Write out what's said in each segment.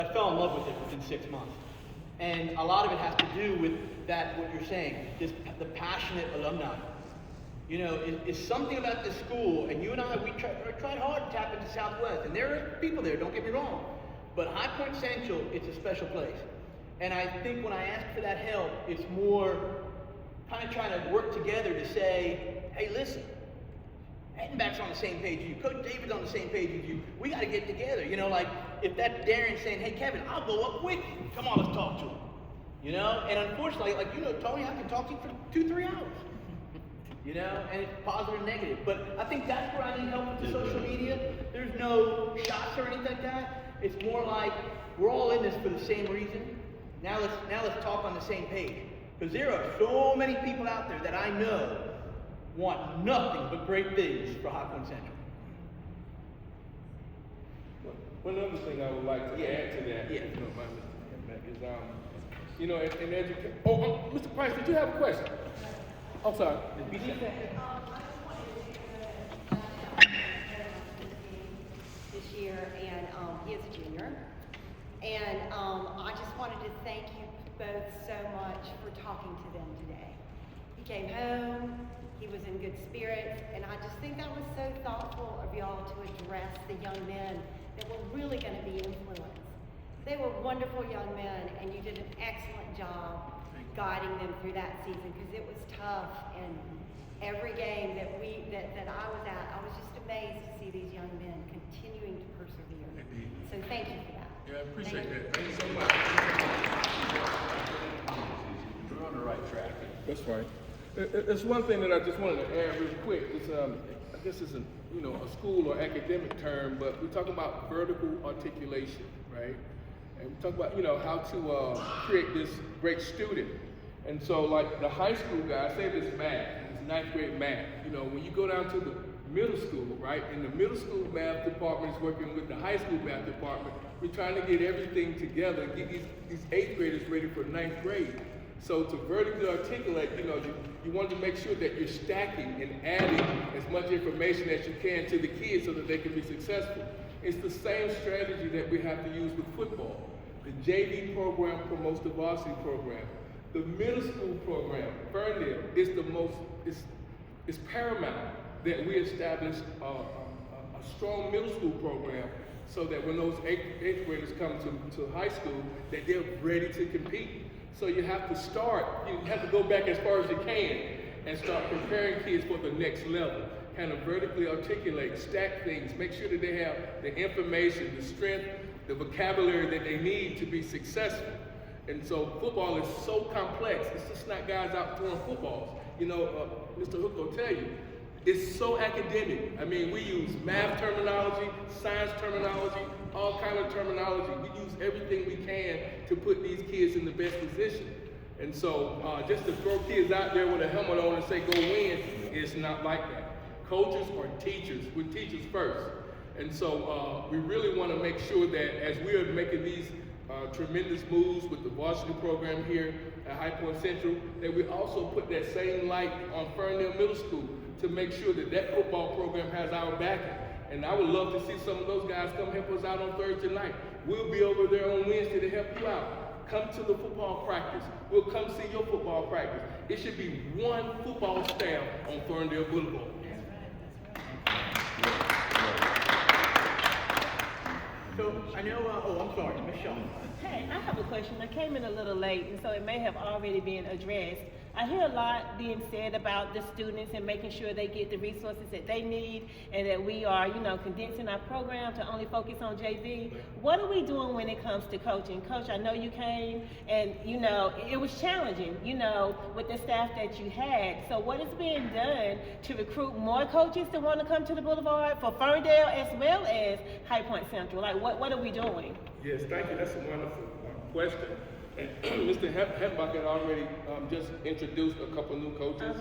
I fell in love with it within 6 months. And a lot of it has to do with that, what you're saying, the passionate alumni. You know, it's something about this school, and you and I, we tried hard to tap into Southwest, and there are people there, don't get me wrong. But High Point Central, it's a special place. And I think when I ask for that help, it's more kind of trying to work together to say, hey, listen, Hettenbach's on the same page as you, Coach David's on the same page as you, we got to get together. You know, like, if that Darren's saying, hey, Kevin, I'll go up with you. Come on, let's talk to him. You know, and unfortunately, like, you know, Tony, I can talk to you for 2-3 hours. You know, and it's positive and negative. But I think that's where I need help with the social media. There's no shots or anything like that. It's more like we're all in this for the same reason. Now let's talk on the same page. Because there are so many people out there that I know want nothing but great things for High Point Central. One other thing I would like to add to that, if you don't mind, Mr. Hettenbach, is you know, in education. Oh, Mr. Price, did you have a question? Oh, sorry. This year, and he is a junior. And I just wanted to thank you both so much for talking to them today. He came home, he was in good spirits, and I just think that was so thoughtful of y'all to address the young men that were really going to be influenced. They were wonderful young men, and you did an excellent job guiding them through that season, because it was tough. And every game that I was at, I was just amazed to see these young men continuing to persevere. So thank you for that. Yeah, I appreciate that. Thank you so much. We're on the right track. That's right. It's one thing that I just wanted to add real quick. It's I guess it's a school or academic term, but we're talking about vertical articulation, right? And we talk about how to create this great student. And so, like the high school guy, say this math, it's 9th grade math. You know, when you go down to the middle school, right? And the middle school math department is working with the high school math department. We're trying to get everything together, get these 8th graders ready for 9th grade. So to vertically articulate, you want to make sure that you're stacking and adding as much information as you can to the kids so that they can be successful. It's the same strategy that we have to use with football. The JV program promotes the varsity program. The middle school program, Ferndale, is it's paramount that we establish a strong middle school program so that when those eighth graders come to high school, that they're ready to compete. So you have to go back as far as you can and start preparing kids for the next level. Kind of vertically articulate, stack things, make sure that they have the information, the strength, the vocabulary that they need to be successful. And so football is so complex. It's just not guys out throwing footballs. Mr. Hook will tell you, it's so academic. I mean, we use math terminology, science terminology, all kind of terminology. We use everything we can to put these kids in the best position. And so just to throw kids out there with a helmet on and say, go win, it's not like that. Coaches are teachers. We're teachers first. And so we really want to make sure that as we are making these tremendous moves with the varsity program here at High Point Central, that we also put that same light on Ferndale Middle School to make sure that that football program has our backing. And I would love to see some of those guys come help us out on Thursday night. We'll be over there on Wednesday to help you out. Come to the football practice. We'll come see your football practice. It should be one football staff on Ferndale Boulevard. So I know, I'm sorry, Ms. Shaw. Hey, I have a question. I came in a little late, and so it may have already been addressed. I hear a lot being said about the students and making sure they get the resources that they need, and that we are, condensing our program to only focus on JV. What are we doing when it comes to coaching? Coach, I know you came, and it was challenging, with the staff that you had. So what is being done to recruit more coaches to want to come to the Boulevard for Ferndale as well as High Point Central? Like, what are we doing? Yes, thank you. That's a wonderful question. And Mr. Hettenbach had already just introduced a couple new coaches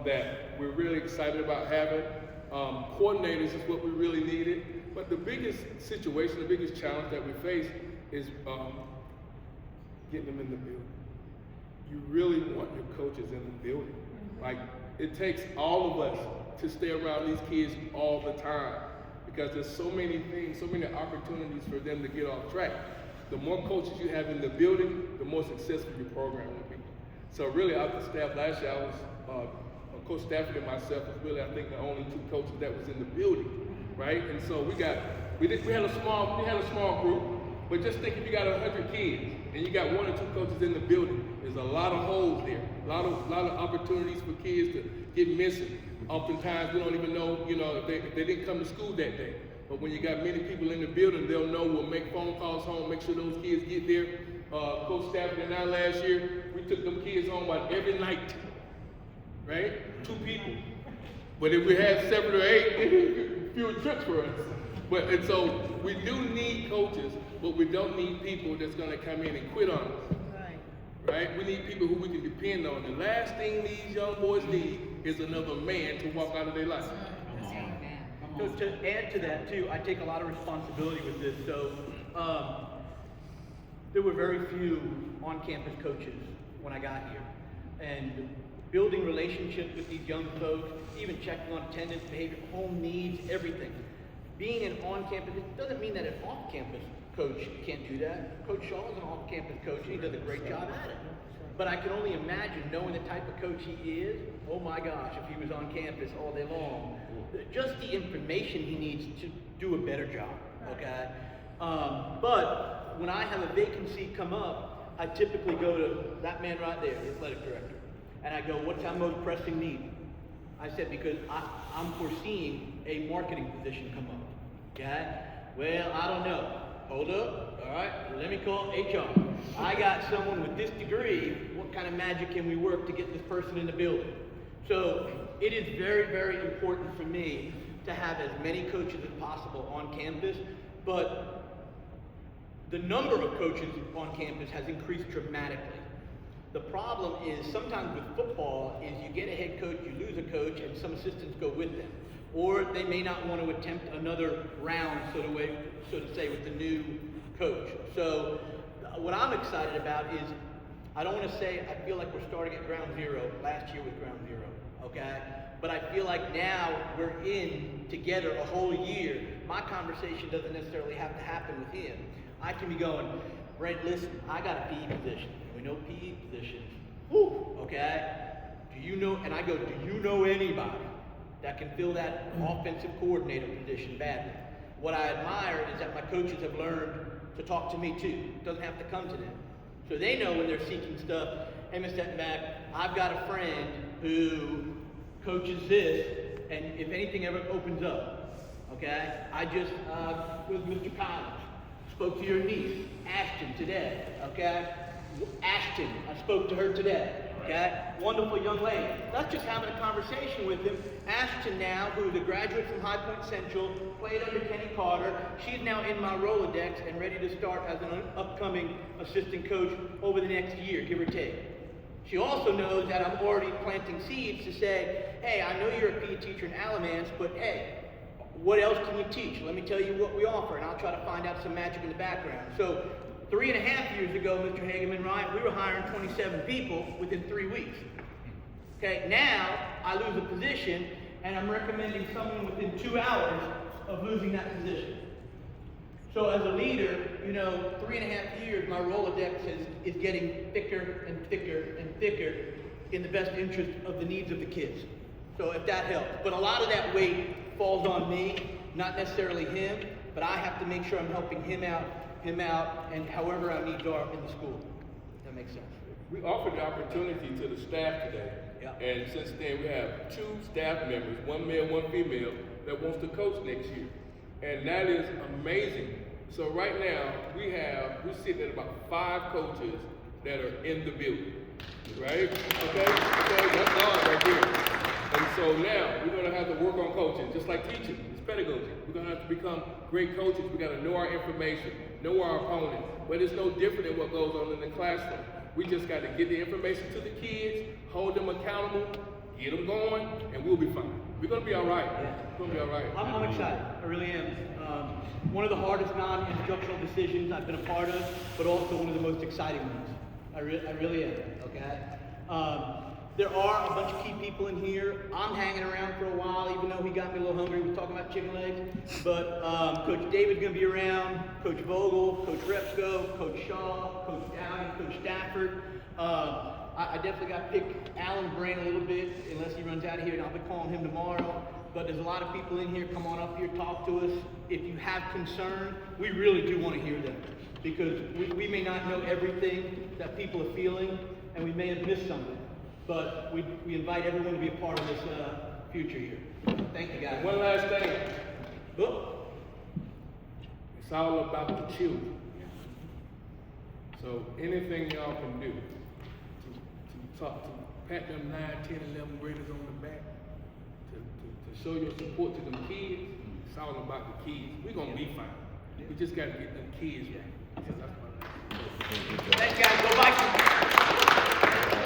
that we're really excited about having. Coordinators is what we really needed. But the biggest situation, the biggest challenge that we face is getting them in the building. You really want your coaches in the building. Like, it takes all of us to stay around these kids all the time, because there's so many things, so many opportunities for them to get off track. the more coaches you have in the building, the more successful your program will be. So really, out of the staff last year, I was Coach Stafford and myself was really, I think, the only two coaches that was in the building, right? And so we had a small group, but just think if you got 100 kids and you got 1 or 2 coaches in the building, there's a lot of holes there, a lot of opportunities for kids to get missing. Oftentimes we don't even know, if they didn't come to school that day. But when you got many people in the building, they'll know. We'll make phone calls home, make sure those kids get there. Coach Stafford and I last year, we took them kids home about every night, right? 2 people. But if we had 7 or 8, fewer trips for us. And so we do need coaches, but we don't need people that's going to come in and quit on us. Right? We need people who we can depend on. The last thing these young boys need is another man to walk out of their life. So to add to that too, I take a lot of responsibility with this. So there were very few on-campus coaches when I got here. And building relationships with these young folks, even checking on attendance, behavior, home needs, everything. Being an on-campus, it doesn't mean that an off-campus coach can't do that. Coach Shaw is an off-campus coach, and he does a great job at it. But I can only imagine, knowing the type of coach he is, oh my gosh, if he was on campus all day long, just the information he needs to do a better job, okay? But when I have a vacancy come up, I typically go to that man right there, the athletic director, and I go, what's our most pressing need? I said, because I'm foreseeing a marketing position come up, okay? Well, I don't know. Hold up, all right, let me call HR. I got someone with this degree, what kind of magic can we work to get this person in the building? So it is very, very important for me to have as many coaches as possible on campus, but the number of coaches on campus has increased dramatically. The problem is sometimes with football is you get a head coach, you lose a coach, and some assistants go with them. Or they may not want to attempt another round, so to say, with the new coach. So what I'm excited about is, I don't want to say I feel like we're starting at ground zero. Last year was ground zero, okay? But I feel like now we're in together a whole year. My conversation doesn't necessarily have to happen with him. I can be going, Brent, listen, I got a PE position. We know PE positions. Whew, okay? Do you know, and I go, do you know anybody that can fill that offensive coordinator position badly? What I admire is that my coaches have learned to talk to me too. It doesn't have to come to them. So they know when they're seeking stuff, hey, Ms. Hettenbach, I've got a friend who coaches this, and if anything ever opens up, okay? I just, with Mr. Collins, spoke to your niece, Ashton, today, okay? Ashton, I spoke to her today. Okay? Wonderful young lady. That's just having a conversation with him. Ashton now, who's a graduate from High Point Central, played under Kenny Carter. She's now in my Rolodex and ready to start as an upcoming assistant coach over the next year, give or take. She also knows that I'm already planting seeds to say, hey, I know you're a PE teacher in Alamance, but hey, what else can you teach? Let me tell you what we offer, and I'll try to find out some magic in the background. So 3.5 years ago, Mr. Hageman, Ryan, we were hiring 27 people within 3 weeks. Okay, now I lose a position, and I'm recommending someone within 2 hours of losing that position. So as a leader, 3.5 years, my Rolodex is getting thicker and thicker and thicker in the best interest of the needs of the kids. So if that helps. But a lot of that weight falls on me, not necessarily him, but I have to make sure I'm helping him out, and however our needs are in the school. If that makes sense. We offered the opportunity to the staff today. Yeah. And since then we have 2 staff members, 1 male, 1 female, that wants to coach next year. And that is amazing. So right now we're sitting at about 5 coaches that are in the building. Right? Okay? That's all right there. And so now we're gonna have to work on coaching, just like teaching. It's pedagogy. We're gonna have to become great coaches. We gotta know our information, know our opponent. But it's no different than what goes on in the classroom. We just gotta get the information to the kids, hold them accountable, get them going, and we'll be fine. We're gonna be all right. We're gonna be all right. I'm excited. I really am. One of the hardest non-instructional decisions I've been a part of, but also one of the most exciting ones. I really am. Okay. There are a bunch of key people in here. I'm hanging around for a while, even though he got me a little hungry. We're talking about chicken legs. But Coach David's going to be around, Coach Vogel, Coach Repsko, Coach Shaw, Coach Downey, Coach Stafford. I definitely got to pick Alan's brain a little bit, unless he runs out of here, and I'll be calling him tomorrow. But there's a lot of people in here. Come on up here, talk to us. If you have concern, we really do want to hear them. Because we may not know everything that people are feeling, and we may have missed something. But we invite everyone to be a part of this future here. Thank you, guys. One last thing. Look. It's all about the children. So anything y'all can do to talk to, pat them 9, 10, 11 graders on the back, to show your support to them kids, it's all about the kids. We're going to be fine. We just got to get them kids right. Thanks, guys. Go Vikings.